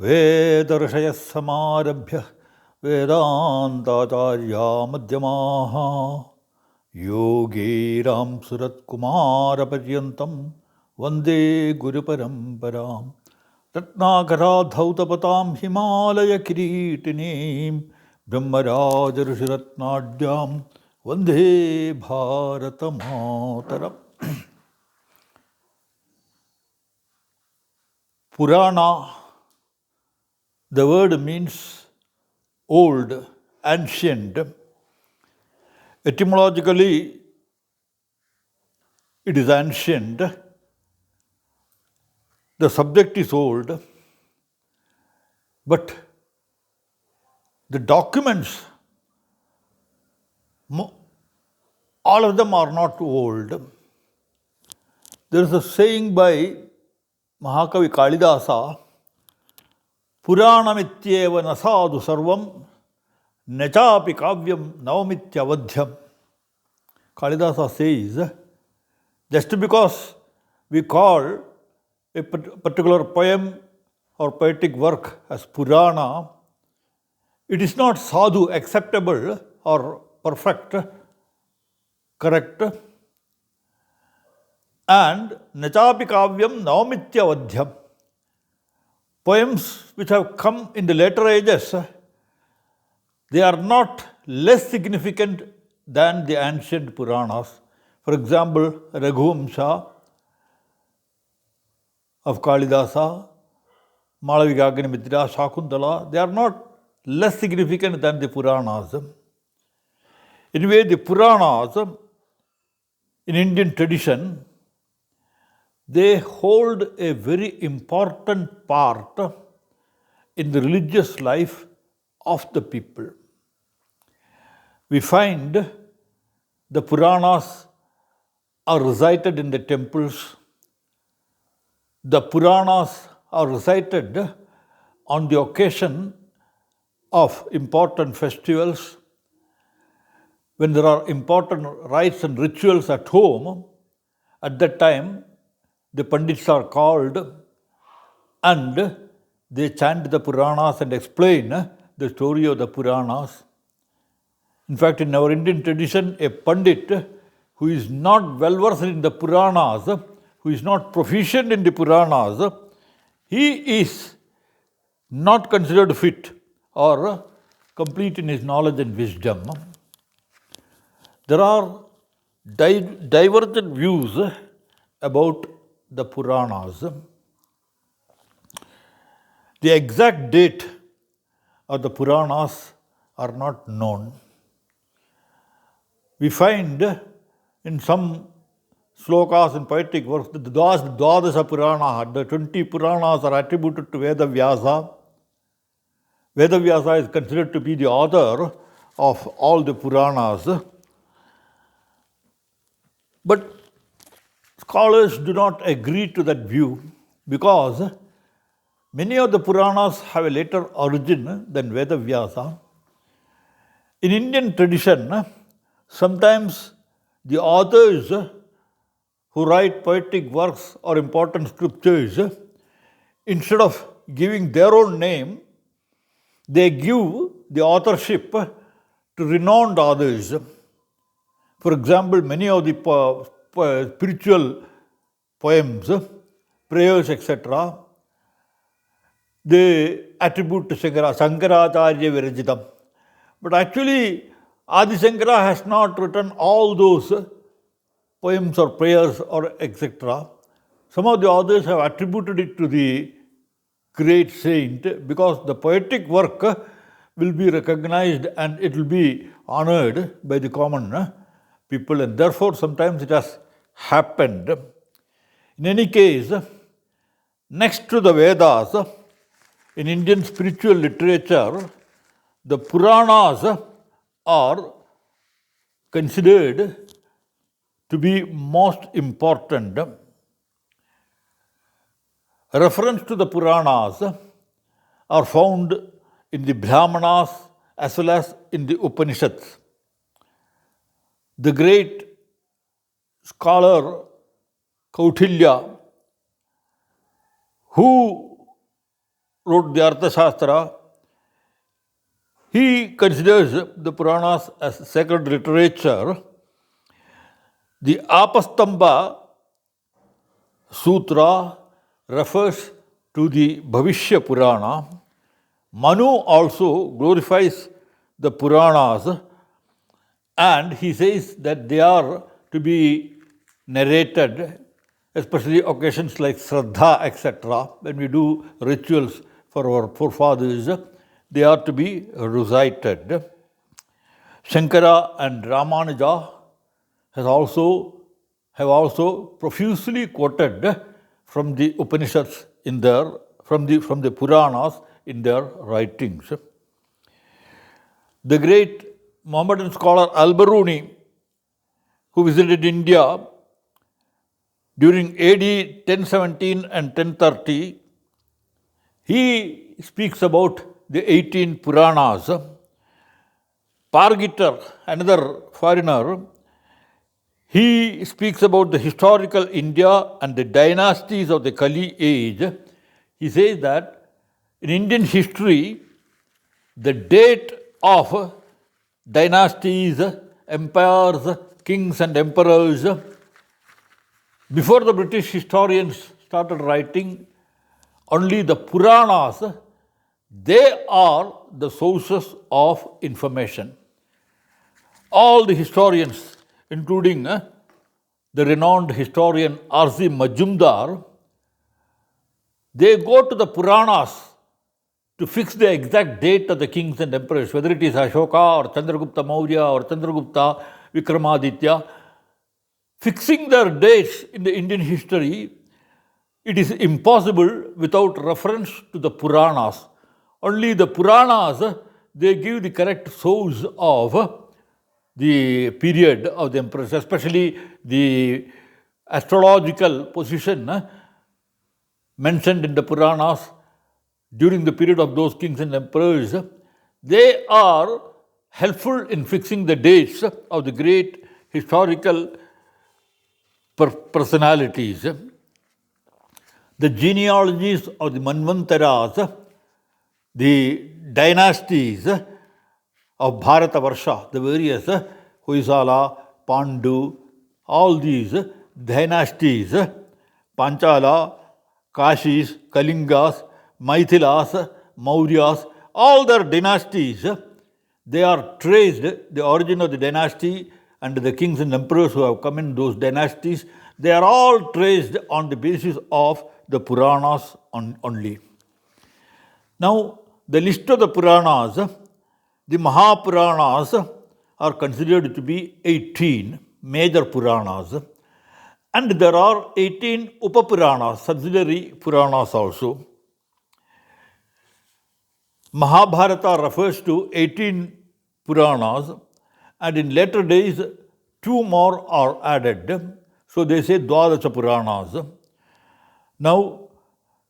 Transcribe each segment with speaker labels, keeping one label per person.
Speaker 1: वेदर्षयः समारभ्य वेदान्ताचार्या मध्यमाः योगीरां सुरत्कुमारपर्यन्तं Vande गुरुपरम्परां रत्नाकराधौतपतां हिमालयकिरीटिनीं ब्रह्मराजऋषिरत्नाढ्यां Vande भारतमातरम्. Purana, the word means old, ancient. Etymologically, it is ancient. The subject is old, but the documents, all of them are not old. There is a saying by Mahakavi Kalidasa, Puranamityeva nasadu sarvam nachapi kavyam navamityavadhyam. Kalidasa says, just because we call a particular poem or poetic work as Purana, it is not sadhu, acceptable or perfect, correct. And nachapi kavyam navamityavadhyam. Poems which have come in the later ages, they are not less significant than the ancient Puranas. For example, Raghuvamsha of Kalidasa, Malavigagnimitra, Shakuntala, they are not less significant than the Puranas. Anyway, the Puranas in Indian tradition, they hold a very important part in the religious life of the people. We find the Puranas are recited in the temples. The Puranas are recited on the occasion of important festivals. When there are important rites and rituals at home, at that time, the Pandits are called and they chant the Puranas and explain the story of the Puranas. In fact, in our Indian tradition, a Pandit who is not well versed in the Puranas, who is not proficient in the Puranas, he is not considered fit or complete in his knowledge and wisdom. There are divergent views about the Puranas. The exact date of the Puranas are not known. We find in some slokas and poetic works that the Dwadasa Purana, the 20 Puranas are attributed to Vedavyasa. Vedavyasa is considered to be the author of all the Puranas. But scholars do not agree to that view because many of the Puranas have a later origin than Vedavyasa. In Indian tradition, sometimes the authors who write poetic works or important scriptures, instead of giving their own name, they give the authorship to renowned authors. For example, many of the spiritual poems, prayers, etc., they attribute to Shankaracharya Virajitam. But actually, Adi Shankara has not written all those poems or prayers or etc. Some of the authors have attributed it to the great saint because the poetic work will be recognized and it will be honored by the common people, and therefore sometimes it has happened. In any case, next to the Vedas, in Indian spiritual literature, the Puranas are considered to be most important. Reference to the Puranas are found in the Brahmanas as well as in the Upanishads. The great scholar Kautilya, who wrote the Arthashastra, he considers the Puranas as sacred literature. The Apastamba Sutra refers to the Bhavishya Purana. Manu also glorifies the Puranas, and he says that they are to be narrated, especially occasions like Shraddha, etc. When we do rituals for our forefathers, they are to be recited. Shankara and Ramanuja have also profusely quoted from the Upanishads from the Puranas in their writings. The great Mohammedan scholar Al-Biruni, who visited India during AD 1017 and 1030, he speaks about the 18 Puranas. Pargitter, another foreigner, he speaks about the historical India and the dynasties of the Kali age. He says that in Indian history, the date of dynasties, empires, kings and emperors, before the British historians started writing, only the Puranas, they are the sources of information. All the historians, including the renowned historian R.C. Majumdar, they go to the Puranas to fix the exact date of the kings and emperors, whether it is Ashoka or Chandragupta Maurya or Chandragupta Vikramaditya. Fixing their dates in the Indian history, it is impossible without reference to the Puranas. Only the Puranas, they give the correct source of the period of the emperors, especially the astrological position mentioned in the Puranas during the period of those kings and emperors. They are helpful in fixing the dates of the great historical personalities. The genealogies of the Manvantaras, the dynasties of Bharatavarsha, the various Hoysala, Pandu, all these dynasties, Panchala, Kashis, Kalingas, Maithilas, Mauryas, all their dynasties, they are traced, the origin of the dynasty and the kings and emperors who have come in those dynasties, they are all traced on the basis of the Puranas only. Now, the list of the Puranas, the Mahapuranas are considered to be 18 major Puranas, and there are 18 Upapuranas, subsidiary Puranas also. Mahabharata refers to 18 Puranas, and in later days, 2 more are added. So they say Dwadacha Puranas. Now,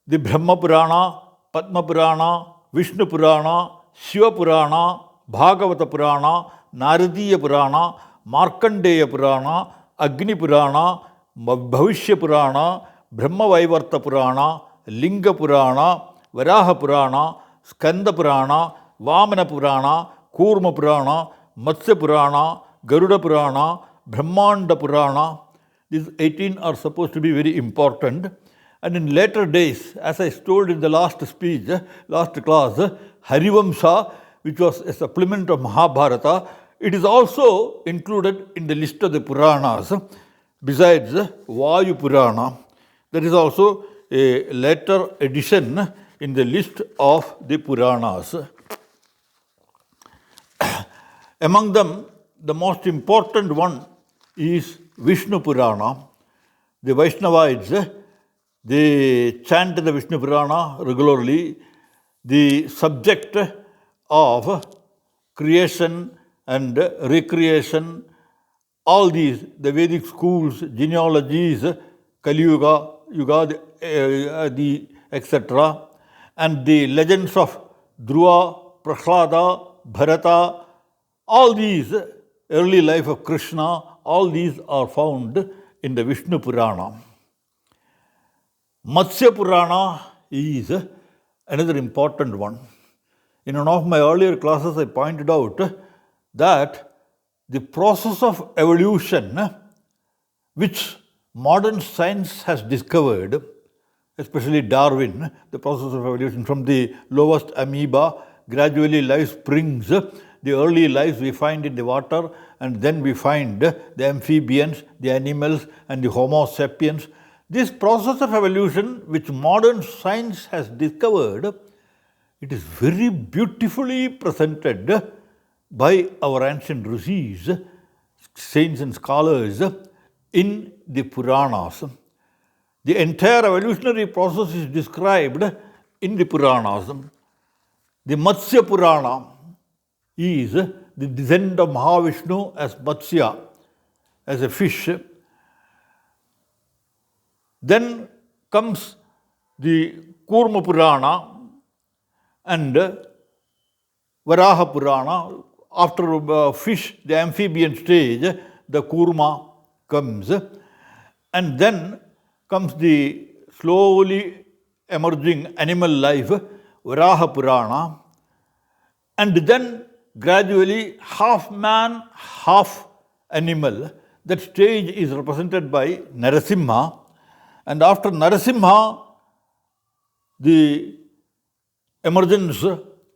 Speaker 1: the Brahma Purana, Padma Purana, Vishnu Purana, Shiva Purana, Bhagavata Purana, Naradiya Purana, Markandeya Purana, Agni Purana, Bhavishya Purana, Brahma Vaivarta Purana, Linga Purana, Varaha Purana, Skanda Purana, Vamana Purana, Kurma Purana, Matsya Purana, Garuda Purana, Brahmanda Purana. These 18 are supposed to be very important. And in later days, as I told in the last speech, last class, Harivamsa, which was a supplement of Mahabharata, it is also included in the list of the Puranas. Besides Vayu Purana, there is also a later addition in the list of the Puranas. Among them, the most important one is Vishnu Purana. The Vaishnavaites, they chant the Vishnu Purana regularly. The subject of creation and recreation, all these, the Vedic schools, genealogies, Kali Yuga, etc., and the legends of Dhruva, Prahlada, Bharata, all these, early life of Krishna, all these are found in the Vishnu Purana. Matsya Purana is another important one. In one of my earlier classes, I pointed out that the process of evolution which modern science has discovered, especially Darwin, the process of evolution from the lowest amoeba, gradually life springs. The early lives we find in the water, and then we find the amphibians, the animals, and the Homo sapiens. This process of evolution which modern science has discovered, it is very beautifully presented by our ancient rishis, saints and scholars in the Puranas. The entire evolutionary process is described in the Puranas. The Matsya Purana is the descent of Mahavishnu as Matsya, as a fish. Then comes the Kurma Purana and Varaha Purana. After fish, the amphibian stage, the Kurma comes. And then comes the slowly emerging animal life, Varaha Purana. And then gradually half man, half animal. That stage is represented by Narasimha. And after Narasimha, the emergence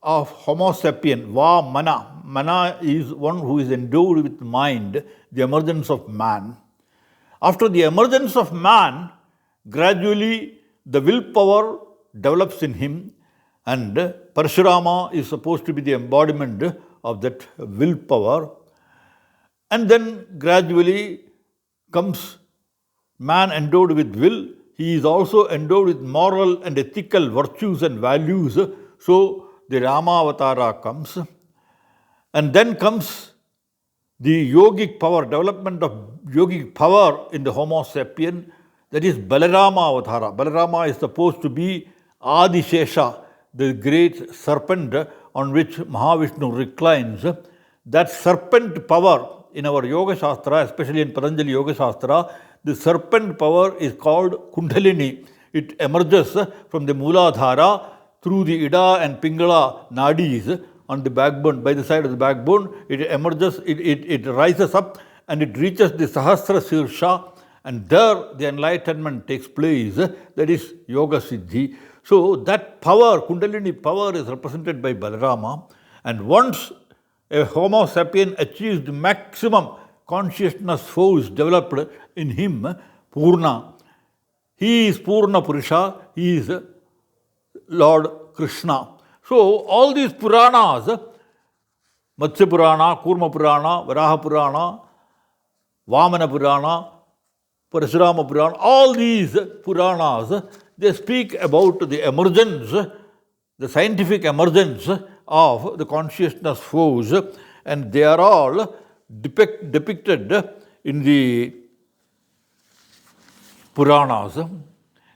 Speaker 1: of Homo sapien, Vamana. Mana is one who is endowed with mind, the emergence of man. After the emergence of man, gradually the willpower develops in him, and Parashurama is supposed to be the embodiment of that willpower. And then gradually comes man endowed with will. He is also endowed with moral and ethical virtues and values. So the Ramavatara comes. And then comes the yogic power, development of yogic power in the Homo sapien. That is Balarama Avatara. Balarama is supposed to be Adishesha, the great serpent on which Mahavishnu reclines. That serpent power in our Yoga Shastra, especially in Patanjali Yoga Shastra, the serpent power is called Kundalini. It emerges from the Mooladhara through the Ida and Pingala nadis on the backbone, by the side of the backbone. It emerges, it rises up and it reaches the Sahasra Sirsha, and there the enlightenment takes place. That is Yoga Siddhi. So that power, Kundalini power, is represented by Balarama. And once a Homo sapien achieves the maximum consciousness force developed in him, Purna, he is Purna Purusha, he is Lord Krishna. So all these Puranas, Matsya Purana, Kurma Purana, Varaha Purana, Vamana Purana, Parashurama Purana, all these Puranas, they speak about the emergence, the scientific emergence of the consciousness force, and they are all depicted in the Puranas.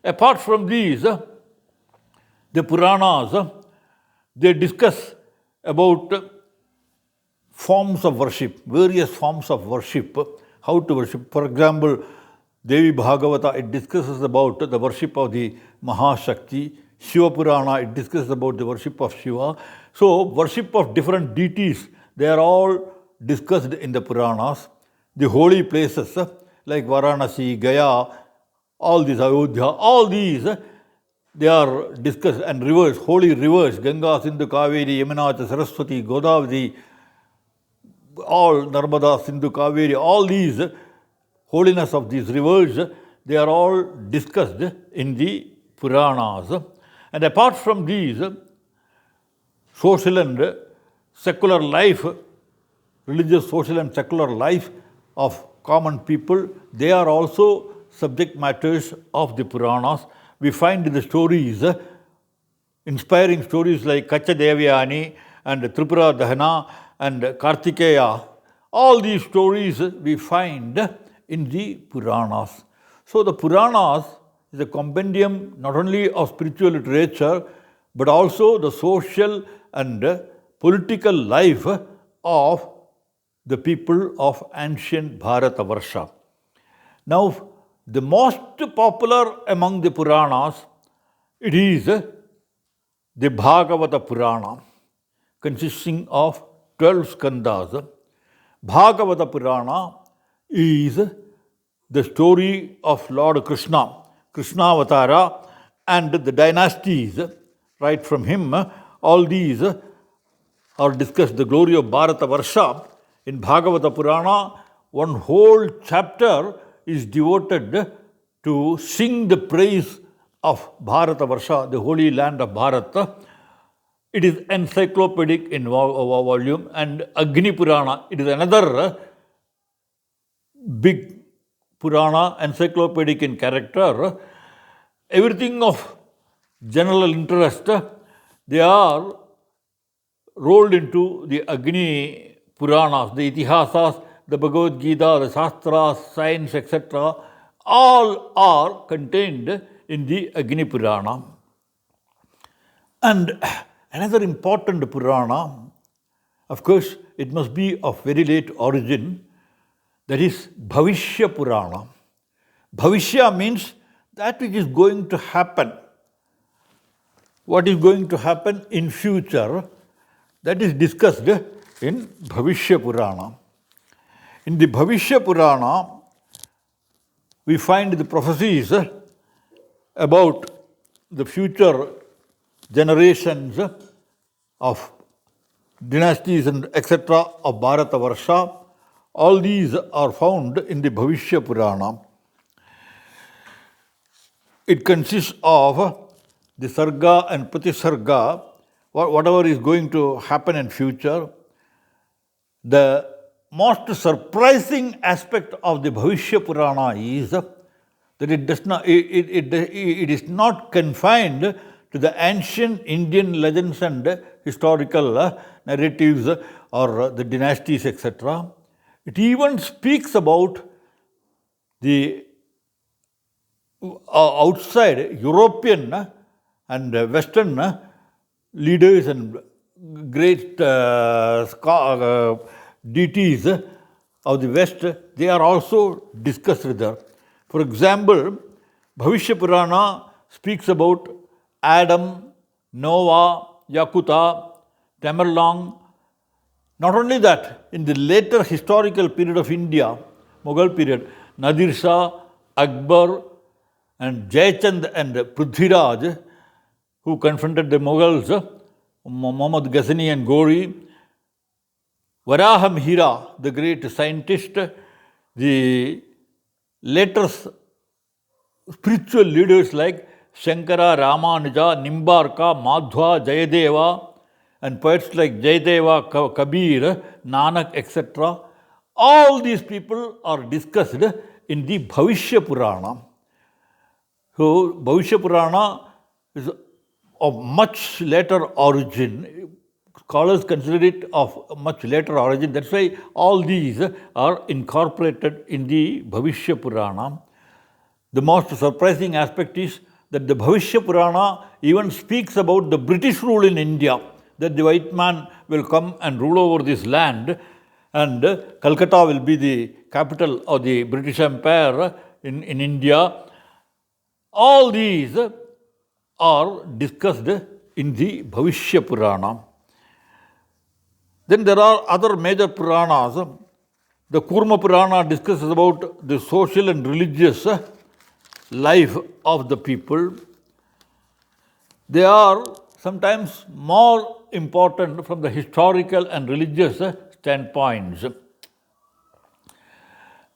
Speaker 1: Apart from these, the Puranas, they discuss about forms of worship, various forms of worship, how to worship. For example, Devi Bhagavata, it discusses about the worship of the Mahashakti. Shiva Purana, it discusses about the worship of Shiva. So, worship of different deities, they are all discussed in the Puranas. The holy places like Varanasi, Gaya, all these, Ayodhya, all these, they are discussed, and rivers, holy rivers, Ganga, Sindhu, Kaveri, Yamuna, Saraswati, Godavari, all Narmada, Sindhu, Kaveri, all these holiness of these rivers, they are all discussed in the Puranas. And apart from these, social and secular life, religious, social and secular life of common people, they are also subject matters of the Puranas. We find in the stories, inspiring stories like Kacha Devyani and Tripura Dahana and Kartikeya. All these stories we find in the Puranas. So the Puranas is a compendium not only of spiritual literature, but also the social and political life of the people of ancient Bharatavarsha. Now, the most popular among the Puranas, it is the Bhagavata Purana, consisting of 12 skandhas. Bhagavata Purana is the story of Lord Krishna, Krishnavatara, and the dynasties, right from him. All these are discussed. The glory of Bharata Varsha. In Bhagavata Purana, one whole chapter is devoted to sing the praise of Bharata Varsha, the holy land of Bharata. It is encyclopedic in volume, and Agni Purana, it is another big Purana, encyclopedic in character. Everything of general interest, they are rolled into the Agni Puranas, the Itihasas, the Bhagavad Gita, the Shastras, science, etc. All are contained in the Agni Purana. And another important Purana, of course, it must be of very late origin, that is Bhavishya Purana. Bhavishya means that which is going to happen. What is going to happen in future, that is discussed in Bhavishya Purana. In the Bhavishya Purana, we find the prophecies about the future generations of dynasties and etc. of Bharata Varsha. All these are found in the Bhavishya Purana. It consists of the Sarga and Pratisarga, whatever is going to happen in future. The most surprising aspect of the Bhavishya Purana is that it is not confined to the ancient Indian legends and historical narratives or the dynasties, etc. It even speaks about the outside European and Western leaders and great deities of the West. They are also discussed there. For example, Bhavishya Purana speaks about Adam, Noah, Yakuta, Tamerlong. Not only that, in the later historical period of India, Mughal period, Nadir Shah, Akbar, and Jayachand and Prithviraj, who confronted the Mughals, Muhammad Ghazni and Ghori, Varaha Mihira, the great scientist, the later spiritual leaders like Shankara, Ramanuja, Nimbarka, Madhva, Jayadeva, and poets like Jayadeva, Kabir, Nanak, etc. All these people are discussed in the Bhavishya Purana. So, Bhavishya Purana is of much later origin. Scholars consider it of much later origin. That's why all these are incorporated in the Bhavishya Purana. The most surprising aspect is that the Bhavishya Purana even speaks about the British rule in India, that the white man will come and rule over this land, and Calcutta will be the capital of the British Empire in India. All these are discussed in the Bhavishya Purana. Then there are other major Puranas. The Kurma Purana discusses about the social and religious life of the people. They are sometimes more important from the historical and religious standpoints.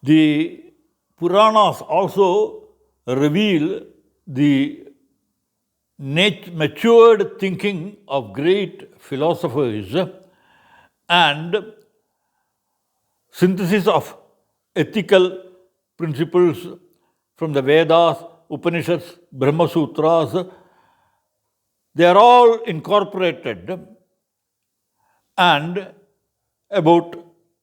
Speaker 1: The Puranas also reveal the matured thinking of great philosophers and synthesis of ethical principles from the Vedas, Upanishads, Brahma Sutras. They are all incorporated, and about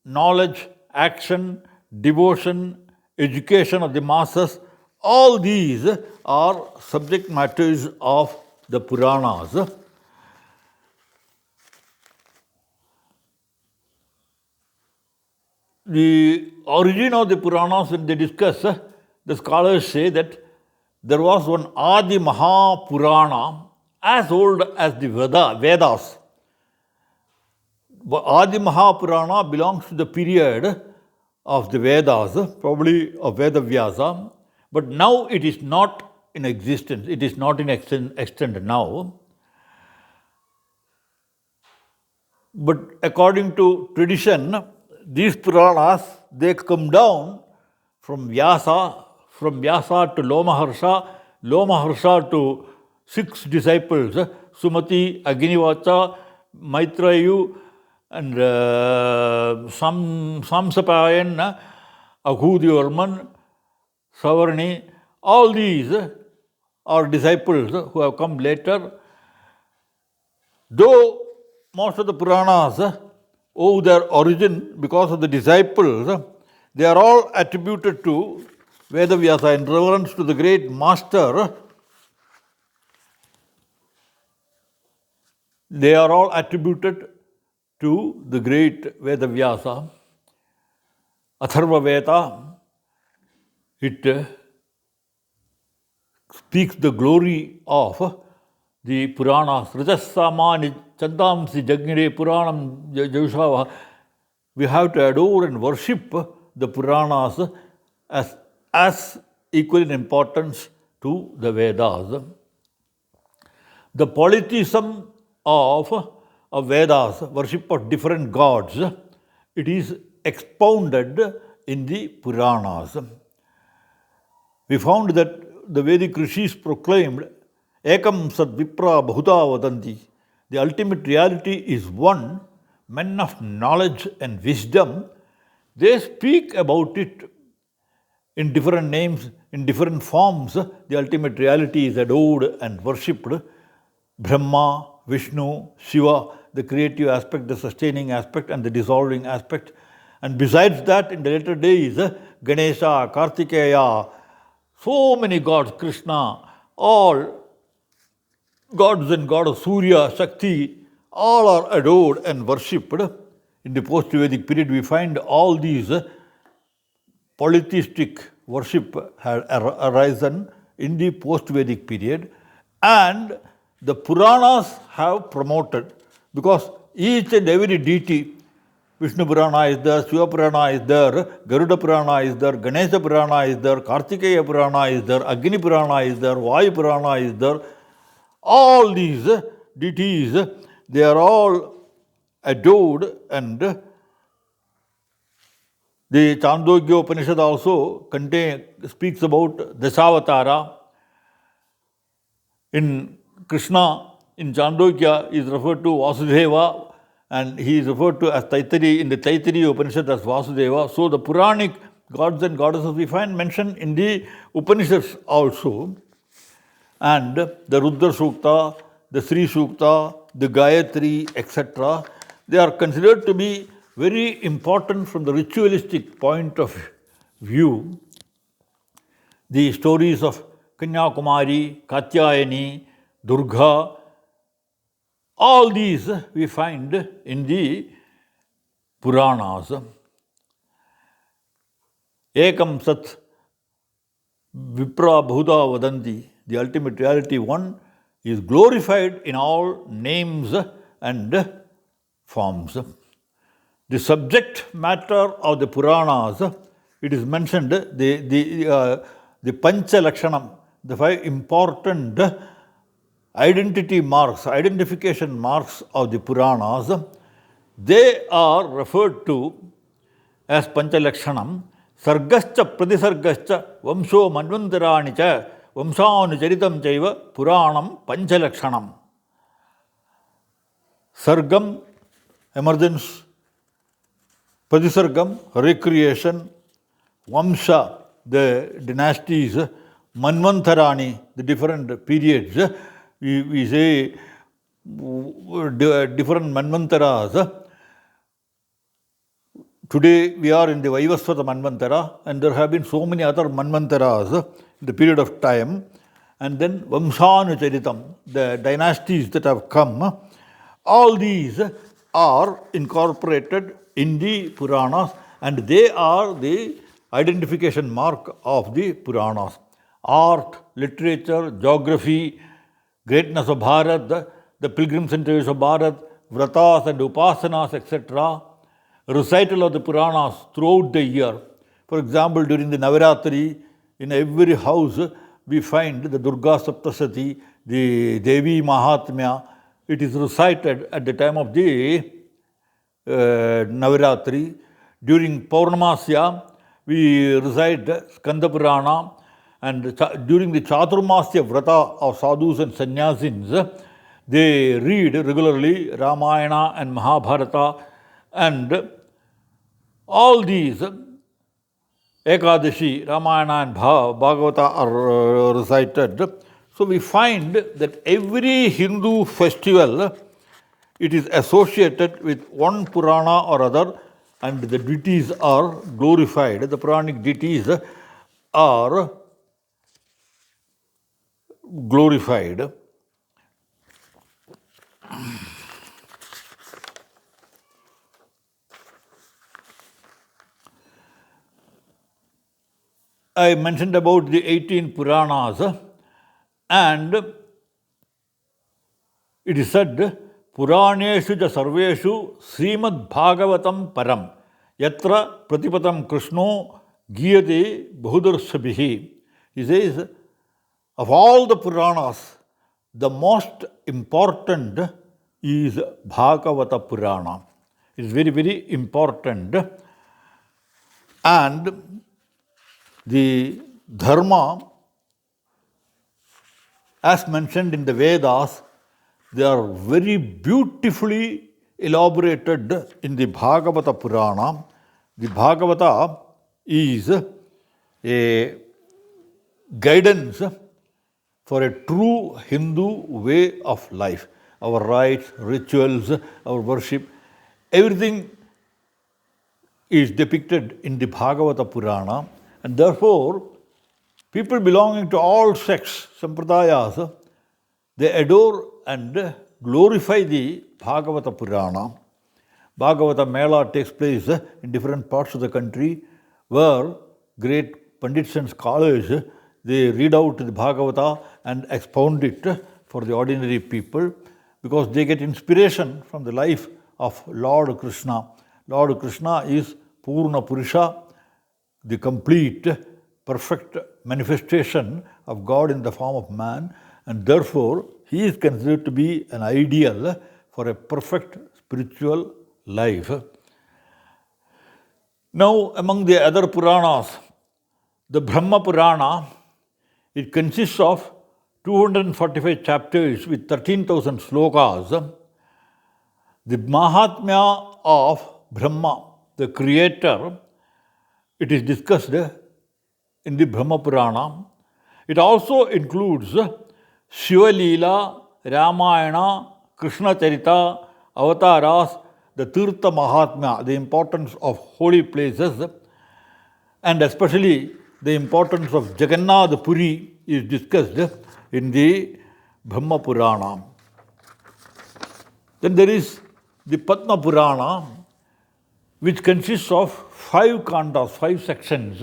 Speaker 1: knowledge, action, devotion, education of the masses. All these are subject matters of the Puranas. The origin of the Puranas, when they discuss, the scholars say that there was one Adi Mahapurana as old as the Vedas. Adi Mahapurana belongs to the period of the Vedas, probably of Vedavyasa, but now it is not in existence. It is not in extent now. But according to tradition, these Puranas, they come down from Vyasa to Lomaharsha to 6 disciples, Sumati, Agnivacha, Maitreyu, and Samsapayan, Aghudyavarman, Savarni. All these are disciples who have come later. Though most of the Puranas owe their origin because of the disciples, they are all attributed to Vedavyasa in reverence to the great master. They are all attributed to the great Vedavyasa. Atharva Veda, it speaks the glory of the Puranas. Rajasamani Chandamsi Jagnire Puranam Jausava. We have to adore and worship the Puranas as equal in importance to the Vedas. The polytheism of Vedas, worship of different gods, it is expounded in the Puranas. We found that the Vedic rishis proclaimed Ekam Sad Vipra Bahuta Vadanti. The ultimate reality is one. Men of knowledge and wisdom, they speak about it in different names, in different forms. The ultimate reality is adored and worshipped. Brahma, Vishnu, Shiva, the creative aspect, the sustaining aspect, and the dissolving aspect. And besides that, in the later days, Ganesha, Kartikeya, so many gods, Krishna, all gods and goddess, Surya, Shakti, all are adored and worshipped. In the post-Vedic period, we find all these polytheistic worship had arisen in the post-Vedic period, and the Puranas have promoted, because each and every deity, Vishnu Purana is there, Shiva Purana is there, Garuda Purana is there, Ganesha Purana is there, Kartikeya Purana is there, Agni Purana is there, Vayu Purana is there. All these deities, they are all adored, and the Chandogya Upanishad also speaks about Dasavatara. In Krishna, in Chandogya, is referred to Vasudeva, and he is referred to as Taittiriya in the Taittiriya Upanishad as Vasudeva. So the Puranic gods and goddesses we find mentioned in the Upanishads also. And the Rudra Sukta, the Sri Sukta, the Gayatri, etc., they are considered to be very important from the ritualistic point of view. The stories of Kanyakumari, Katyayani, Durga, all these we find in the Puranas. Ekam Sat Vipra Bahuda Vadanti. The ultimate reality, one, is glorified in all names and forms. The subject matter of the Puranas, it is mentioned, the Pancha Lakshanam, the 5 important identification marks of the Puranas, they are referred to as Pancha Lakshanam. Sargascha Pradisargascha Vamsho Manvantaranicha Vamshanucharitam Chaiva Puranam Panchalakshanam. Sargam, emergence. Pradisargam, recreation. Vamsha, the dynasties. Manvantarani, the different periods. We say different Manvantaras. Today we are in the Vaivasvata Manvantara, and there have been so many other Manvantaras in the period of time. And then Vamshanucharitam, the dynasties that have come, all these are incorporated in the Puranas, and they are the identification mark of the Puranas. Art, literature, geography, greatness of Bharat, the pilgrim centers of Bharat, vratas and upasanas, etc. Recital of the Puranas throughout the year. For example, during the Navaratri, in every house we find the Durga Saptasati, the Devi Mahatmya. It is recited at the time of the Navaratri. During Paurnamasya, we recite Skanda Purana, and during the Chaturmasya Vrata of sadhus and sannyasins, they read regularly Ramayana and Mahabharata, and all these Ekadashi, Ramayana and Bhagavata are recited. So we find that every Hindu festival, it is associated with one Purana or other, and the deities are glorified. The Puranic deities are glorified. I mentioned about the 18 Puranas, and it is said, Puraneshu ja sarveshu Srimad Bhagavatam Param Yatra Pratipatam Krishno Giyate Bahudarsabhihi. He says, of all the Puranas, the most important is Bhagavata Purana. It is very, very important. And the Dharma, as mentioned in the Vedas, they are very beautifully elaborated in the Bhagavata Purana. The Bhagavata is a guidance for a true Hindu way of life. Our rites, rituals, our worship, everything is depicted in the Bhagavata Purana, and therefore people belonging to all sects, sampradayas, they adore and glorify the Bhagavata Purana. Bhagavata Mela takes place in different parts of the country, where great Pandits and scholars, they read out the Bhagavata and expound it for the ordinary people, because they get inspiration from the life of Lord Krishna. Lord Krishna is Purna Purusha, the complete, perfect manifestation of God in the form of man, and therefore he is considered to be an ideal for a perfect spiritual life. Now, among the other Puranas, the Brahma Purana, it consists of 245 chapters with 13,000 slokas. The Mahatmya of Brahma, the creator, it is discussed in the Brahma Purana. It also includes Shiva Leela, Ramayana, Krishna Charita, Avataras, the Tirtha Mahatmya, the importance of holy places, and especially the importance of Jagannath Puri is discussed in the Brahma Purana. Then there is the Padma Purana, which consists of 5 kandas, 5 sections: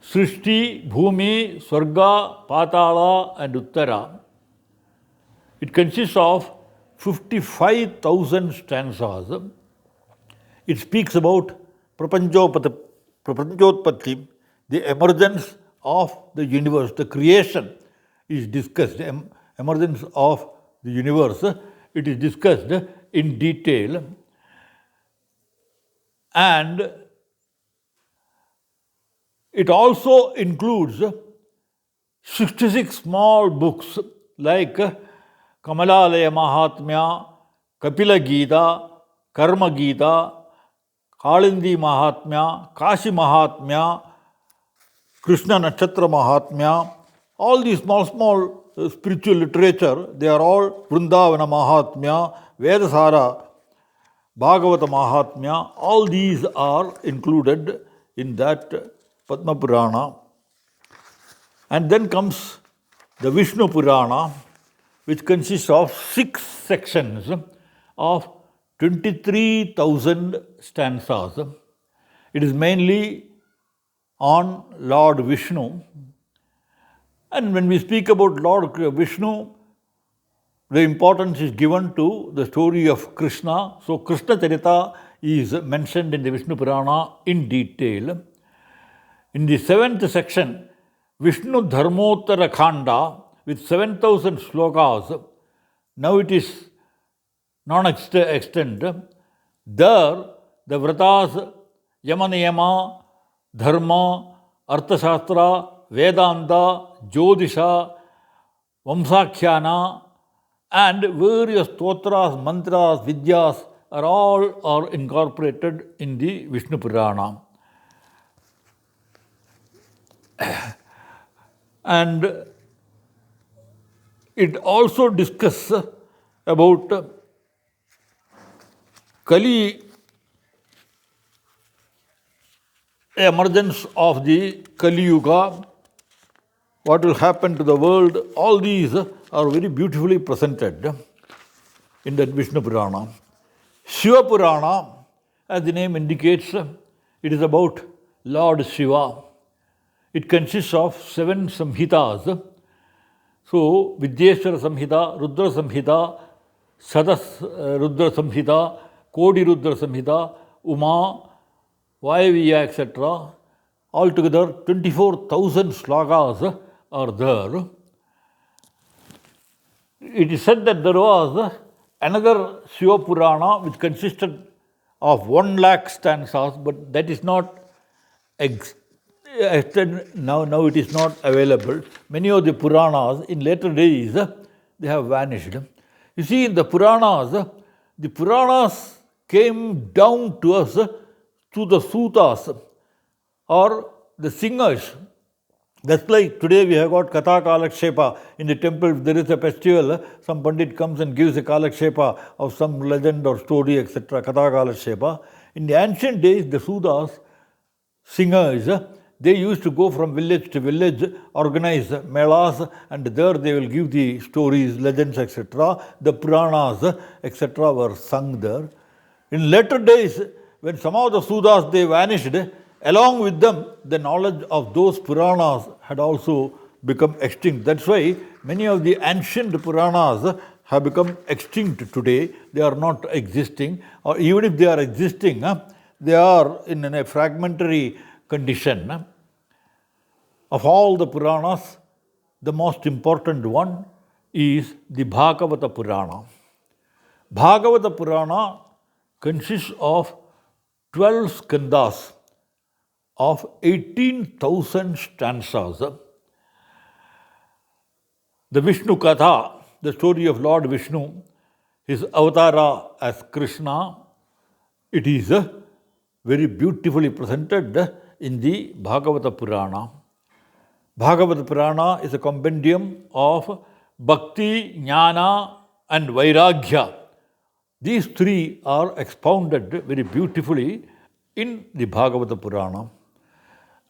Speaker 1: Srishti, Bhumi, Swarga, Patala, and Uttara. It consists of 55,000 stanzas. It speaks about Prapanchotpatti, the emergence of the universe, the creation is discussed. Emergence of the universe, it is discussed in detail. And it also includes 66 small books like Kamalalaya Mahatmya, Kapila Gita, Karma Gita, Kalindi Mahatmya, Kashi Mahatmya, Krishna Nakshatra Mahatmya. All these small spiritual literature, they are all Vrindavana Mahatmya, Vedasara, Bhagavata Mahatmya. All these are included in that Padma Purana. And then comes the Vishnu Purana, which consists of 6 sections of 23,000 stanzas. It is mainly on Lord Vishnu. And when we speak about Lord Vishnu, the importance is given to the story of Krishna. So Krishna Charita is mentioned in the Vishnu Purana in detail. In the 7th section, Vishnu Dharmottara Khanda with 7,000 slokas, now it is non-extant. There, the Vratas, Yamanayama, Dharma, Arthashastra, Vedanta, Jyotisha, Vamsakhyana, and various stotras, mantras, vidyas are incorporated in the Vishnu Purana. And it also discusses about Kali, emergence of the Kali Yuga, what will happen to the world. All these are very beautifully presented in the Vishnu Purana. Shiva Purana, as the name indicates, it is about Lord Shiva. It consists of 7 samhitas. So, Vidyeshwara Samhita, Rudra Samhita, Sadas Rudra Samhita, Kodi Rudra Samhita, Uma, Vayaviya, etc. Altogether, 24,000 slokas are there. It is said that there was another Shiva Purana which consisted of 1 lakh stanzas, but that is not now it is not available. Many of the Puranas in later days, they have vanished. You see, in the Puranas came down to us through the Sutas or the singers. That's like today we have got Katha Kalakshepa in the temple. If there is a festival, some Pandit comes and gives a Kalakshepa of some legend or story, etc. Katha Kalakshepa. In the ancient days, the Sudas, singers, they used to go from village to village, organize melas, and there they will give the stories, legends, etc. The Puranas, etc. were sung there. In later days, when some of the Sudas, they vanished, along with them, the knowledge of those Puranas had also become extinct. That's why many of the ancient Puranas have become extinct today. They are not existing, or even if they are existing, they are in a fragmentary condition. Of all the Puranas, the most important one is the Bhagavata Purana. Bhagavata Purana consists of 12 skandhas of 18,000 stanzas. The Vishnu Katha, the story of Lord Vishnu, his avatara as Krishna, it is very beautifully presented in the Bhagavata Purana. Bhagavata Purana is a compendium of Bhakti, Jnana and Vairagya. These 3 are expounded very beautifully in the Bhagavata Purana.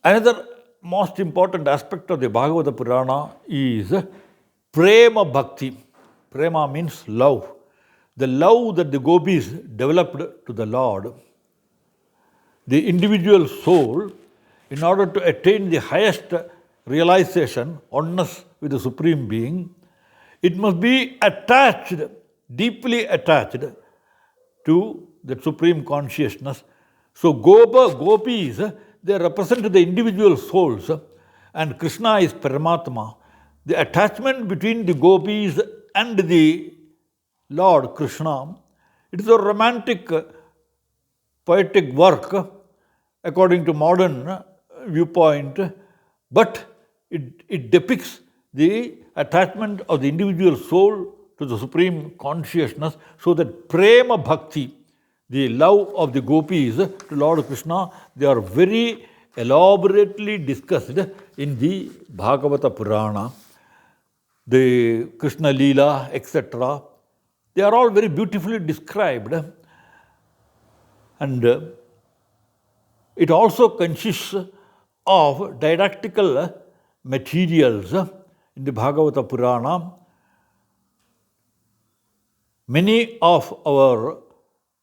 Speaker 1: Another most important aspect of the Bhagavata Purana is Prema Bhakti. Prema means love. The love that the gopis developed to the Lord. The individual soul, in order to attain the highest realization, oneness with the Supreme Being, it must be attached, deeply attached to the Supreme Consciousness. So gopis, they represent the individual souls, and Krishna is Paramatma. The attachment between the gopis and the Lord Krishna, it is a romantic, poetic work according to modern viewpoint, but it depicts the attachment of the individual soul to the Supreme Consciousness, so that Prema Bhakti, the love of the gopis to Lord Krishna, they are very elaborately discussed in the Bhagavata Purana. The Krishna Leela, etc. They are all very beautifully described. And it also consists of didactical materials in the Bhagavata Purana. Many of our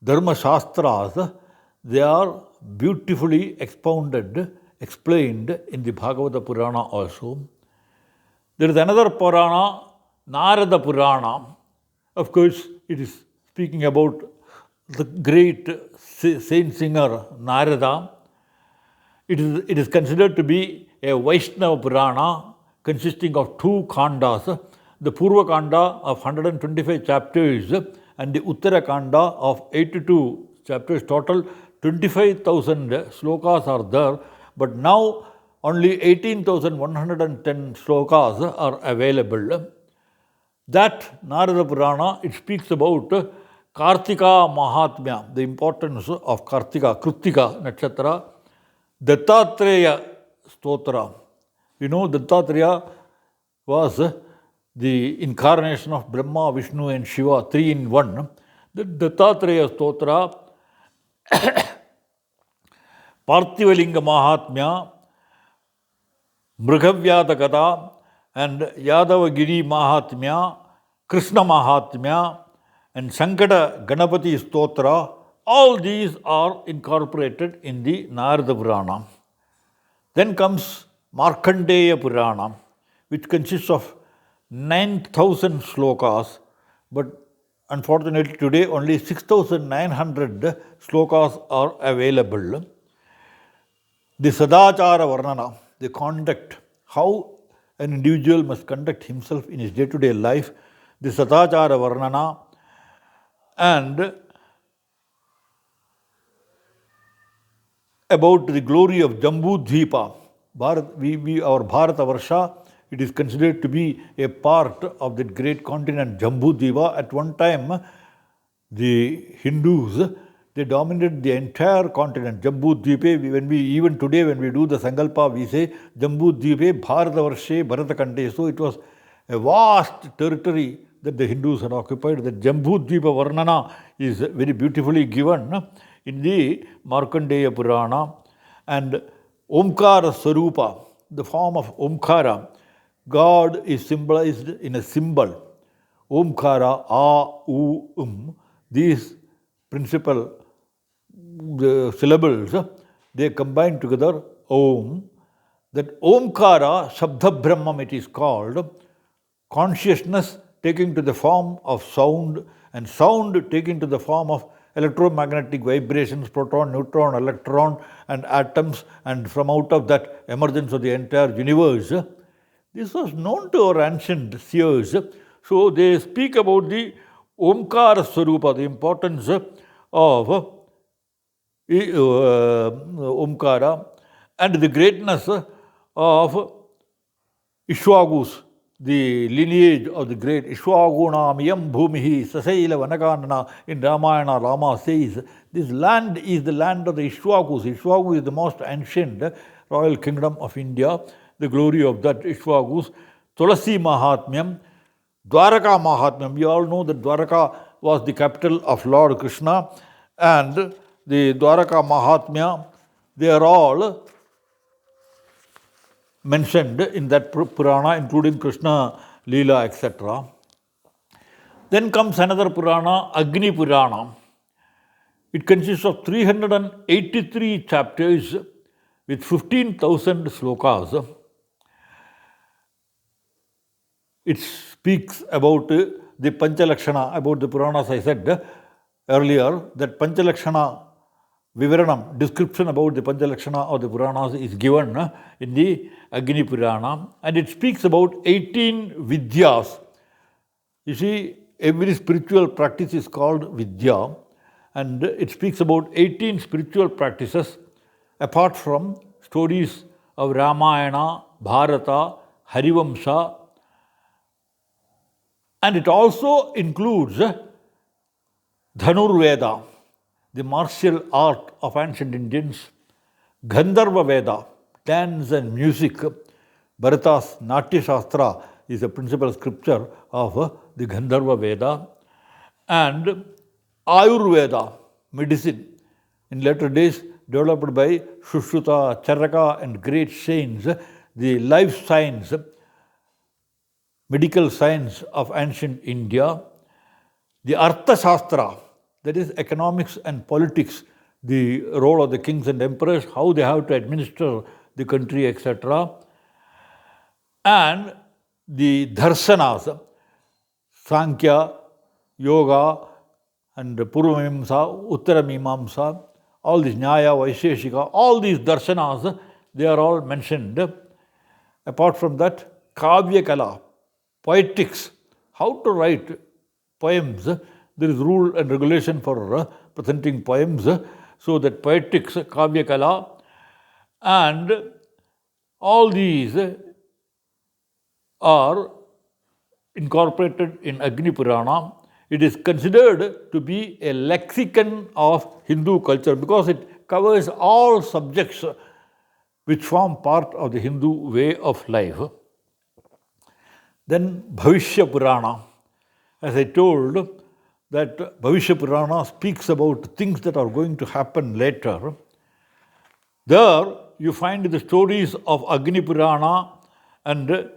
Speaker 1: Dharma Shastras, they are beautifully expounded explained in the Bhagavata Purana also. There is another Purana, Narada Purana. Of course, it is speaking about the great saint singer Narada. It is considered to be a Vaishnava Purana consisting of two khandas, the Purva Kanda of 125 chapters and the Uttara Kanda of 82 chapters. Total 25,000 slokas are there, but now only 18,110 slokas are available. That Narada Purana, it speaks about Kartika Mahatmya, the importance of Kartika, Kritika Nakshatra, Dattatreya Stotra. You know, Dattatreya was the incarnation of Brahma, Vishnu and Shiva, three in one. The Dattatreya Stotra, Parthivalinga Mahatmya, Mrighavyata Katha, and Yadavagiri Mahatmya, Krishna Mahatmya, and Sankata Ganapati Stotra, all these are incorporated in the Narada Purana. Then comes Markandeya Purana, which consists of 9,000 slokas, but unfortunately today only 6,900 slokas are available. The Sadachara Varnana, the conduct, how an individual must conduct himself in his day-to-day life, the Sadachara Varnana, and about the glory of Jambu Dvipa. Our Bharata Varsha, it is considered to be a part of that great continent, Jambu Dvipa. At one time, the Hindus, they dominated the entire continent, Jambu Dvipe. Even today, when we do the Sankalpa, we say Jambu Dvipe Bharata Varshe Bharata Kante. So it was a vast territory that the Hindus had occupied. The Jambu Dvipa Varnana is very beautifully given in the Markandeya Purana. And Omkara Sarupa, the form of Omkara, God is symbolized in a symbol. Omkara, A, U, these principal syllables, they combine together, Om. That Omkara, Shabda Brahmam it is called, consciousness taking to the form of sound, and sound taking to the form of electromagnetic vibrations, proton, neutron, electron, and atoms, and from out of that emergence of the entire universe. This was known to our ancient seers. So they speak about the Omkara Swarupa, the importance of Omkara, and the greatness of Ishwagus, the lineage of the great Ishwagunamiyam Bhumihi Sasaila Vanakanana in Ramayana. Rama says this land is the land of the Ishwagus. Ishwagu is the most ancient royal kingdom of India. The glory of that Ishwagus. Tulasi Mahatmyam, Dwaraka Mahatmyam. We all know that Dwaraka was the capital of Lord Krishna, and the Dwaraka Mahatmya, they are all mentioned in that Purana, including Krishna, Leela, etc. Then comes another Purana, Agni Purana. It consists of 383 chapters with 15,000 slokas. It speaks about the Panchalakshana, about the Puranas I said earlier, that Panchalakshana Vivaranam, description about the Panchalakshana or the Puranas is given in the Agni Purana, and it speaks about 18 Vidyas. You see, every spiritual practice is called Vidya, and it speaks about 18 spiritual practices apart from stories of Ramayana, Bharata, Harivamsa, and it also includes Dhanurveda, the martial art of ancient Indians, Gandharva Veda, dance and music. Bharata's Natya Shastra is a principal scripture of the Gandharva Veda, and Ayurveda, medicine, in later days developed by Sushruta, Charaka and great saints, the life science, medical science of ancient India, the Artha Shastra, that is economics and politics, the role of the kings and emperors, how they have to administer the country, etc. And the darshanas, Sankhya, Yoga, and Purvamimsa, Uttaramimamsa, all these Nyaya, Vaisheshika, all these darshanas, they are all mentioned. Apart from that, Kavya Kala, poetics, how to write poems. There is rule and regulation for presenting poems. So that poetics, Kavya Kala, and all these are incorporated in Agni Purana. It is considered to be a lexicon of Hindu culture because it covers all subjects which form part of the Hindu way of life. Then Bhavishya Purana. As I told, that Bhavishya Purana speaks about things that are going to happen later. There you find the stories of Agni Purana and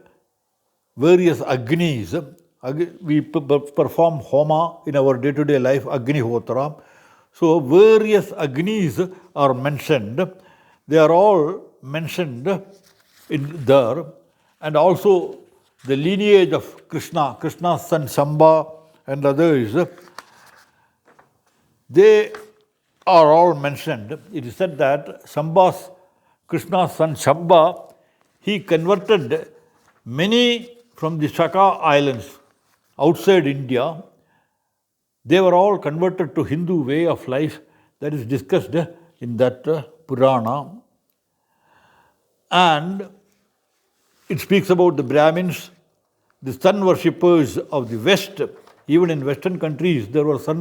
Speaker 1: various Agnis. We perform Homa in our day-to-day life, Agni Hotra. So various Agnis are mentioned. They are all mentioned in there. And also the lineage of Krishna, Krishna's son Shamba and others, they are all mentioned. It is said that Krishna's son Shamba, he converted many from the Shaka islands outside India. They were all converted to Hindu way of life. That is discussed in that Purana. And it speaks about the Brahmins, the sun worshippers of the West. Even in Western countries, there were sun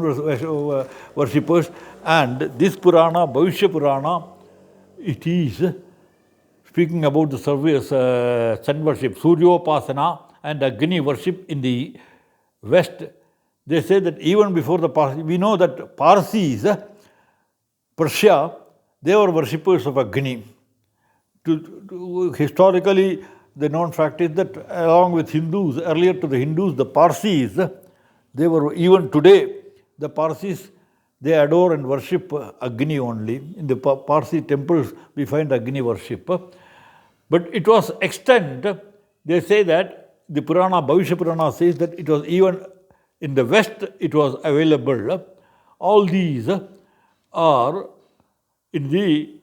Speaker 1: worshippers. And this Purana, Bhavishya Purana, it is speaking about the sun worship, Suryopasana and Agni worship in the West. They say that even before the Parsis, we know that Parsis, Persia, they were worshippers of Agni. Historically, the known fact is that along with Hindus, earlier to the Hindus, the Parsis, they were, even today, the Parsis, they adore and worship Agni only. In the Parsi temples, we find Agni worship. But it was extant. They say that the Purana, Bhavishya Purana says that it was even in the West, it was available. All these are in the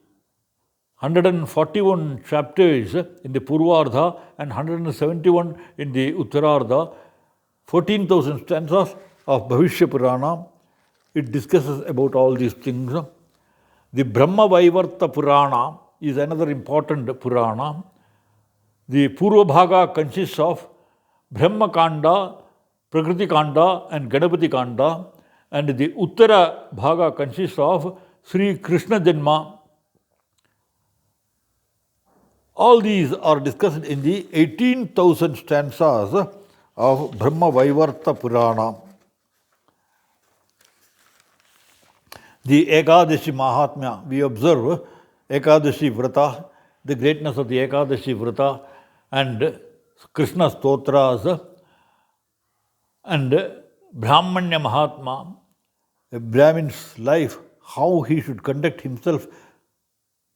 Speaker 1: 141 chapters in the Purvardha and 171 in the Uttarardha, 14,000 stanzas of Bhavishya Purana. It discusses about all these things. The Brahma Vaivarta Purana is another important Purana. The Purva Bhaga consists of Brahma Kanda, Prakriti Kanda and Ganapati Kanda, and the Uttara Bhaga consists of Sri Krishna Janma. All these are discussed in the 18,000 stanzas of Brahma Vaivarta Purana. The Ekadashi Mahatmya, we observe Ekadashi Vrata, the greatness of the Ekadashi Vrata and Krishna Stotras, and Brahmanya Mahatma, a Brahmin's life, how he should conduct himself.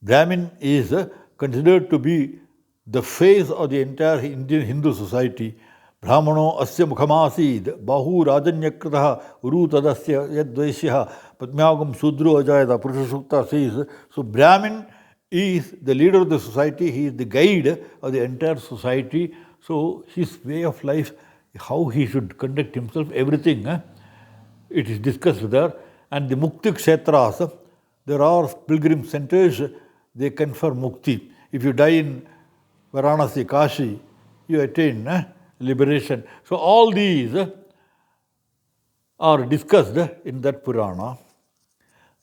Speaker 1: Brahmin is considered to be the face of the entire Indian Hindu society. Brahmano asya mukhamasid, bahu rajanyakrataha, uru tadasya yadvaishya, padmyagam sudru ajayata, Purusha Sukta says. So Brahmin is the leader of the society, he is the guide of the entire society. So his way of life, how he should conduct himself, everything, it is discussed there. And the Mukti Kshetras, there are pilgrim centers, they confer Mukti. If you die in Varanasi, Kashi, you attain liberation. So all these are discussed in that Purana.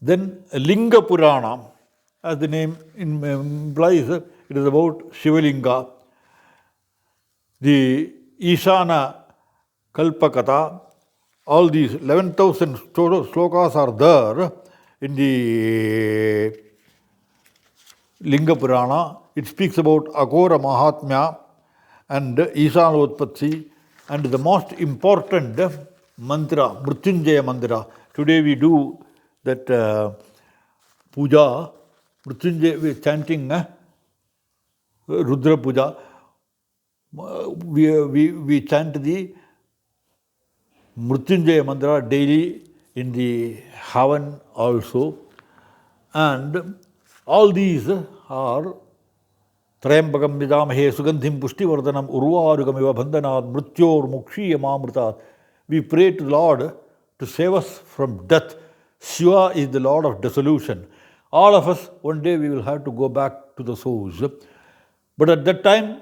Speaker 1: Then Linga Purana, as the name implies, it is about Shivalinga. The Ishana Kalpakata, all these 11,000 slokas are there in the Linga Purana. It speaks about Agora Mahatmya and Ishanotpatti, and the most important mantra, Mrityunjaya mantra. Today we do that puja, Mrityunjaya, we are chanting Rudra Puja. We chant the Mrityunjaya mantra daily in the Havan also. And all these are Trayambakam Vidamahe Sugandhim Pushtivardhanam Urvarugamiva Bandhanad Mrityor Mukshiya Mamritat. We pray to the Lord to save us from death. Shiva is the Lord of dissolution. All of us, one day we will have to go back to the source. But at that time,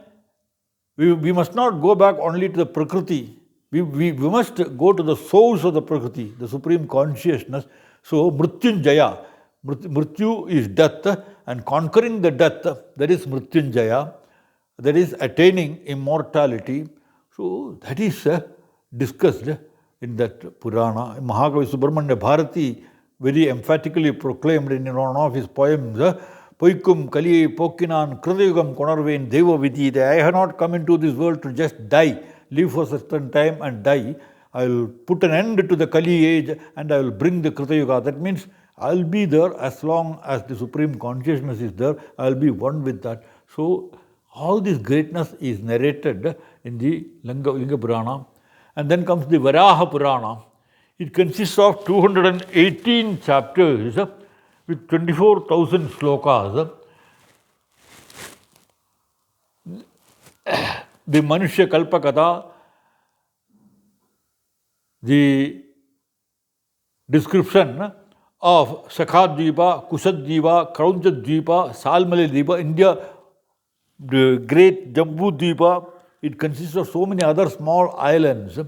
Speaker 1: we must not go back only to the Prakriti. We must go to the source of the Prakriti, the Supreme Consciousness. So, Mrityunjaya. Mrityu is death, and conquering the death, that is Mrityunjaya, that is attaining immortality. So, that is discussed in that Purana. Mahakavi VignanaBharati very emphatically proclaimed in one of his poems, Poikum Kaliye Pokkinan Kridayugam Konarvain Deva Vidhi. I have not come into this world to just die, live for a certain time and die. I will put an end to the Kali age and I will bring the Kritayuga. That means I will be there as long as the Supreme Consciousness is there. I will be one with that. So, all this greatness is narrated in the Linga Purana. And then comes the Varaha Purana. It consists of 218 chapters with 24,000 slokas. The Manushya Kalpakatha, the description of Shakhadvipa, Kushadvipa, Kraunchadvipa, Salmalidvipa, India, the great Jambudvipa. It consists of so many other small islands.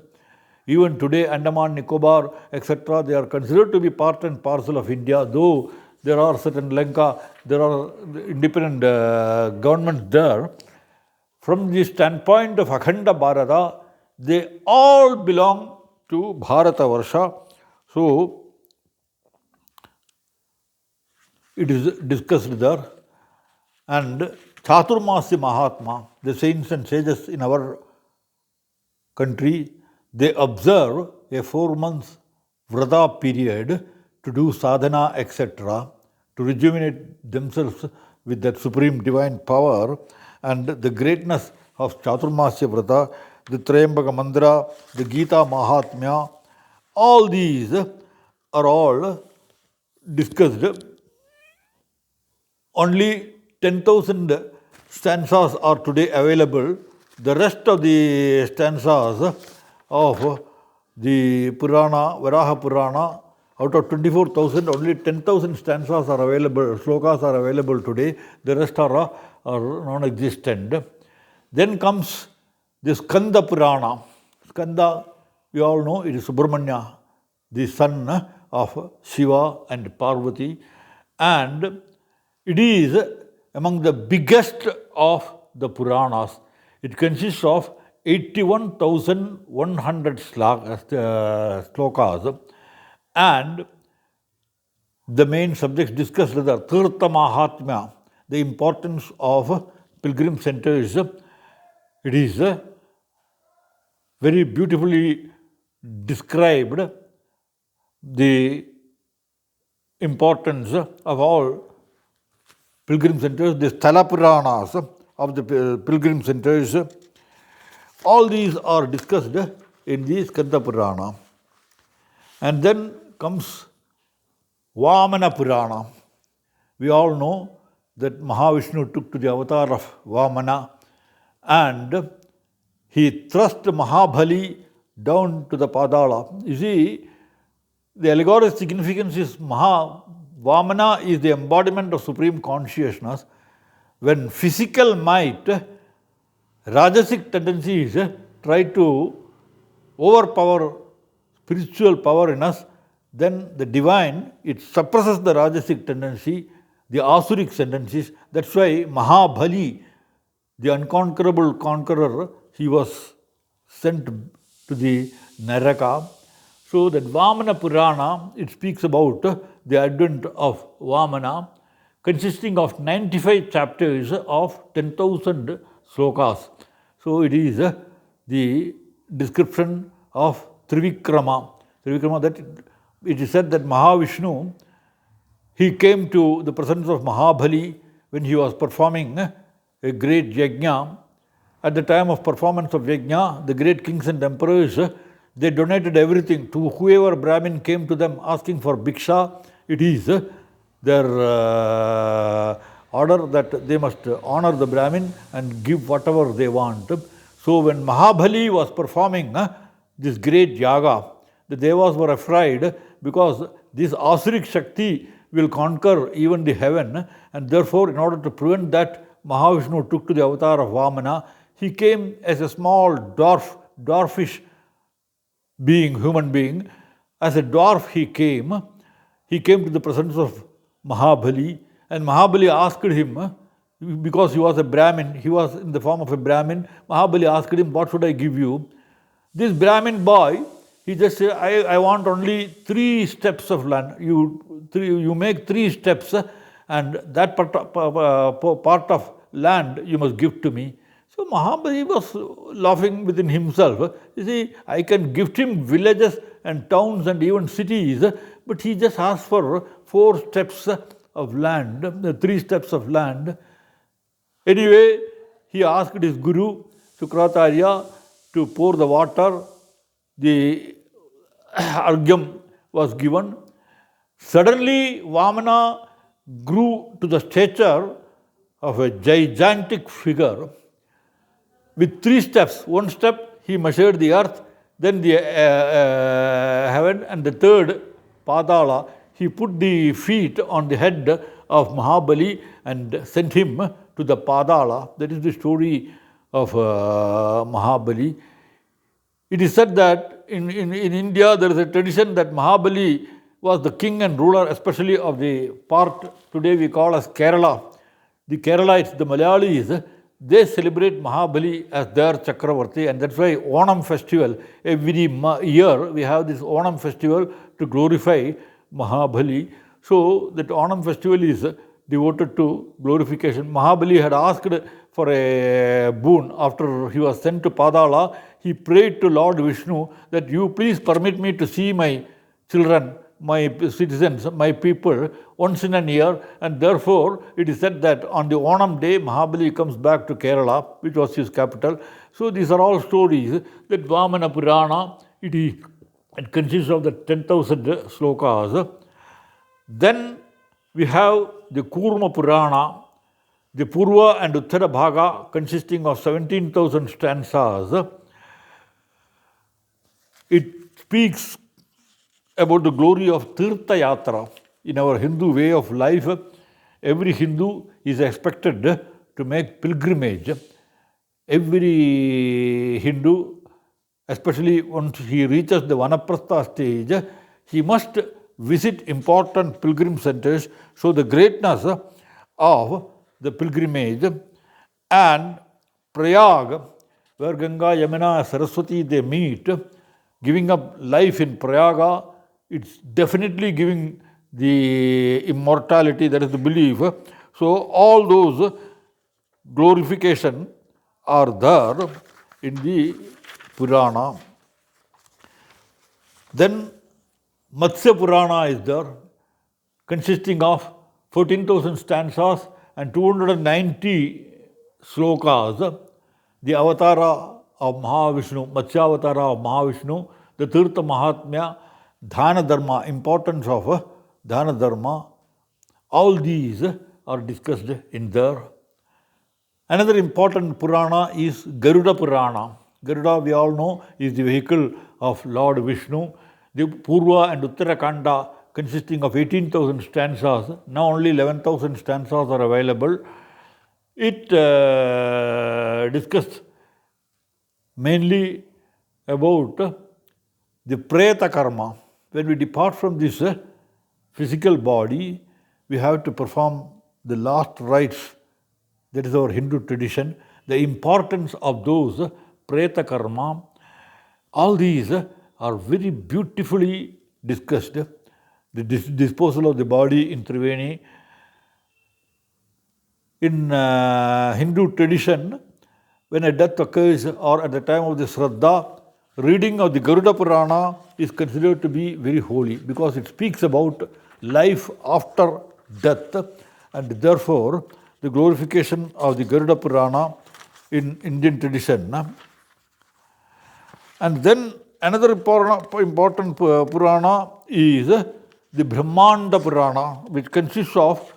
Speaker 1: Even today, Andaman, Nicobar, etc., they are considered to be part and parcel of India, though there are certain Lanka, there are independent governments there. From the standpoint of Akhanda Bharata, they all belong to Bharata Varsha. So, it is discussed there. And Chaturmasya Mahatma, the saints and sages in our country, they observe a 4 months vrata period to do sadhana, etc., to rejuvenate themselves with that supreme divine power. And the greatness of Chaturmasya vrata, the Trayambaka mantra, the Gita Mahatmya, all these are all discussed. Only 10,000 stanzas are today available. The rest of the stanzas of the Purana, Varaha Purana, out of 24,000, only 10,000 stanzas are available, slokas are available today. The rest are non-existent. Then comes the Skanda Purana. Skanda, we all know, it is Subramanya, the son of Shiva and Parvati. And it is among the biggest of the Puranas. It consists of 81,100 slokas, and the main subjects discussed are Tirtha Mahatmya, the importance of pilgrim centers. It is very beautifully described, the importance of all pilgrim centers, the Sthala Puranas of the pilgrim centers. All these are discussed in the Skanda Purana. And then comes Vamana Purana. We all know that Mahavishnu took to the avatar of Vamana and he thrust Mahabali down to the Padala. You see, the allegorical significance is Vamana is the embodiment of supreme consciousness. When physical might, Rajasic tendencies try to overpower spiritual power in us, then the divine, it suppresses the Rajasic tendency, the Asuric tendencies. That's why Mahabali, the unconquerable conqueror, he was sent to the Naraka. So that Vamana Purana, it speaks about the advent of Vamana, consisting of 95 chapters of 10,000 slokas. So it is the description of Trivikrama. Trivikrama, that it is said that Mahavishnu, he came to the presence of Mahabali when he was performing a great yajna. At the time of performance of yajna, the great kings and emperors, they donated everything to whoever Brahmin came to them asking for bhiksha. It is their order that they must honor the Brahmin and give whatever they want. So when Mahabali was performing this great yaga, the Devas were afraid because this Asuric Shakti will conquer even the heaven, and therefore in order to prevent that, Mahavishnu took to the avatar of Vamana. He came as a small dwarfish being, human being. As a dwarf he came to the presence of Mahabali, and Mahabali asked him, because he was a Brahmin, he was in the form of a Brahmin, Mahabali asked him, what should I give you? This Brahmin boy, he just said, I want only 3 steps of land. You make 3 steps, and that part of land you must give to me. So Mahabali was laughing within himself. You see, I can gift him villages and towns and even cities, but he just asked for 4 steps of land, 3 steps of land. Anyway, he asked his guru, Sukratarya, to pour the water. The argyam was given. Suddenly, Vamana grew to the stature of a gigantic figure. With 3 steps, 1 step he measured the earth, then the heaven, and the 3rd, Padala, he put the feet on the head of Mahabali and sent him to the Padala. That is the story of Mahabali. It is said that in India there is a tradition that Mahabali was the king and ruler, especially of the part today we call as Kerala. The Keralites, the Malayalis, they celebrate Mahabali as their Chakravarti, and that's why Onam festival, every year we have this Onam festival to glorify Mahabali. So that Onam festival is devoted to glorification. Mahabali had asked for a boon after he was sent to Padala. He prayed to Lord Vishnu that you please permit me to see my children, my citizens, my people once in a year, and therefore it is said that on the Onam day Mahabali comes back to Kerala, which was his capital. So these are all stories that Vamana Purana, it consists of the 10,000 slokas. Then we have the Kurma Purana, the Purva and Uttara Bhaga consisting of 17,000 stanzas. It speaks about the glory of Tirtha Yatra. In our Hindu way of life, every Hindu is expected to make pilgrimage. Every Hindu, especially once he reaches the Vanaprastha stage, he must visit important pilgrim centers. So the greatness of the pilgrimage, and Prayag, where Ganga, Yamuna, Saraswati, they meet, giving up life in Prayaga, it's definitely giving the immortality, that is the belief. So all those glorification are there in the Purana. Then Matsya Purana is there, consisting of 14,000 stanzas and 290 slokas. The avatara of Mahavishnu, Matsya avatara of Mahavishnu, the Tirtha Mahatmya, Dhana Dharma, importance of Dhana Dharma, all these are discussed in there. Another important Purana is Garuda Purana. Garuda, we all know, is the vehicle of Lord Vishnu. The Purva and Uttara Kanda consisting of 18,000 stanzas, now only 11,000 stanzas are available. It discussed mainly about the Preta Karma. When we depart from this physical body, we have to perform the last rites. That is our Hindu tradition. The importance of those Preta Karma, all these are very beautifully discussed. The disposal of the body in Triveni. In Hindu tradition, when a death occurs or at the time of the Shraddha, reading of the Garuda Purana is considered to be very holy because it speaks about life after death, and therefore the glorification of the Garuda Purana in Indian tradition. And then another important Purana is the Brahmanda Purana, which consists of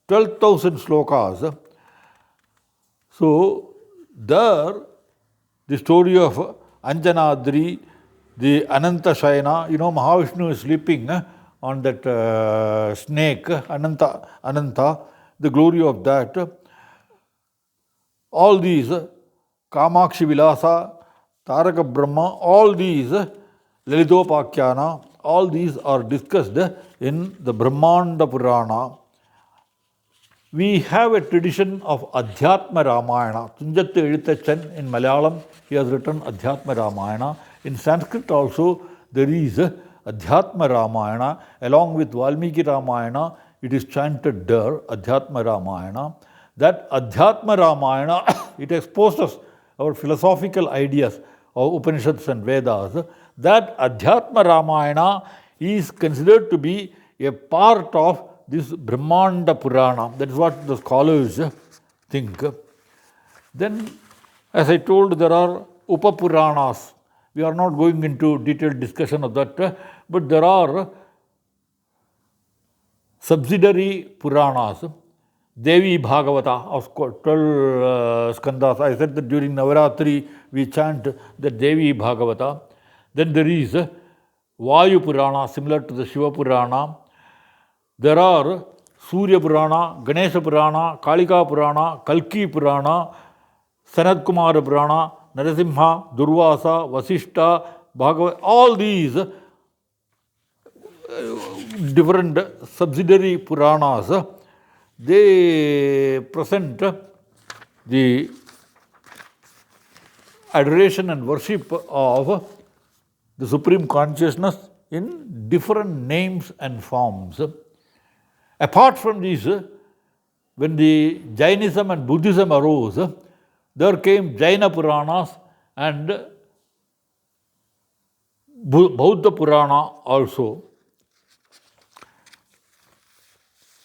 Speaker 1: 12,000 slokas. So, there the story of Anjanadri, the Ananta Shayana, Mahavishnu is sleeping on that snake, Ananta, the glory of that. All these, Kamakshi Vilasa, Taraka Brahma, all these, Lalitopakyana, all these are discussed in the Brahmanda Purana. We have a tradition of Adhyatma Ramayana. Tunjattu Ezhuthachan in Malayalam, he has written Adhyatma Ramayana. In Sanskrit also, there is Adhyatma Ramayana. Along with Valmiki Ramayana, it is chanted there, Adhyatma Ramayana. That Adhyatma Ramayana, it exposes our philosophical ideas of Upanishads and Vedas. That Adhyatma Ramayana is considered to be a part of this Brahmanda Purana. That is what the scholars think. Then, as I told, there are Upapuranas. We are not going into detailed discussion of that, but there are subsidiary Puranas. Devi Bhagavata of 12 skandhas. I said that during Navaratri we chant the Devi Bhagavata. Then there is Vayu Purana, similar to the Shiva Purana. There are Surya Purana, Ganesha Purana, Kalika Purana, Kalki Purana, Sanat Kumara Purana, Narasimha, Durvasa, Vasishta, Bhagavad, all these different subsidiary Puranas, they present the adoration and worship of the Supreme Consciousness in different names and forms. Apart from these, when the Jainism and Buddhism arose, there came Jaina Puranas and Bauddha Purana also.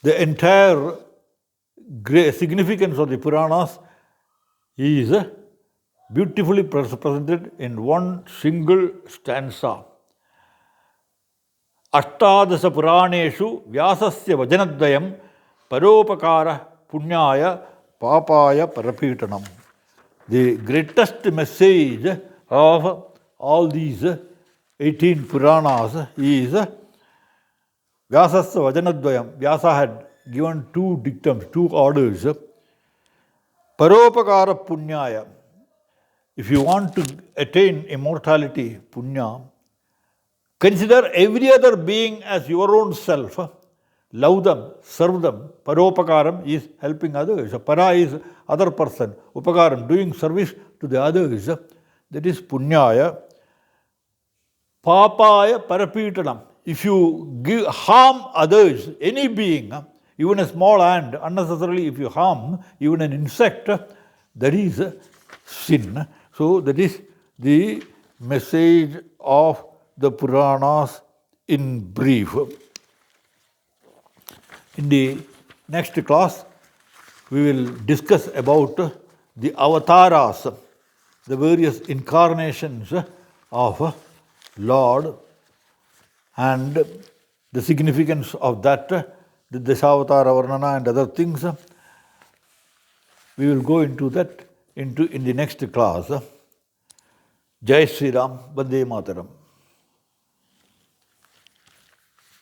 Speaker 1: The entire significance of the Puranas is beautifully presented in one single stanza. Ashtadasa Puraneshu Vyasasya Vajanadvayam Paropakara Punyaya Papaya Parapitanam. The greatest message of all these 18 Puranas is Vyasasya Vajanadvayam. Vyasa had given two dictums, two orders. Paropakara Punyaya. If you want to attain immortality, Punya, consider every other being as your own self. Love them, serve them. Paropakaram is helping others. Para is other person. Upakaram, doing service to the others. That is Punyaya. Papaya Parapitanam. If you harm others, any being, even a small ant, unnecessarily if you harm even an insect, that is sin. So that is the message of the Puranas in brief. In the next class, we will discuss about the avatars, the various incarnations of Lord, and the significance of that, the Dashavatara Varnana and other things. We will go into that in the next class. Jai Sri Ram, Vande Mataram.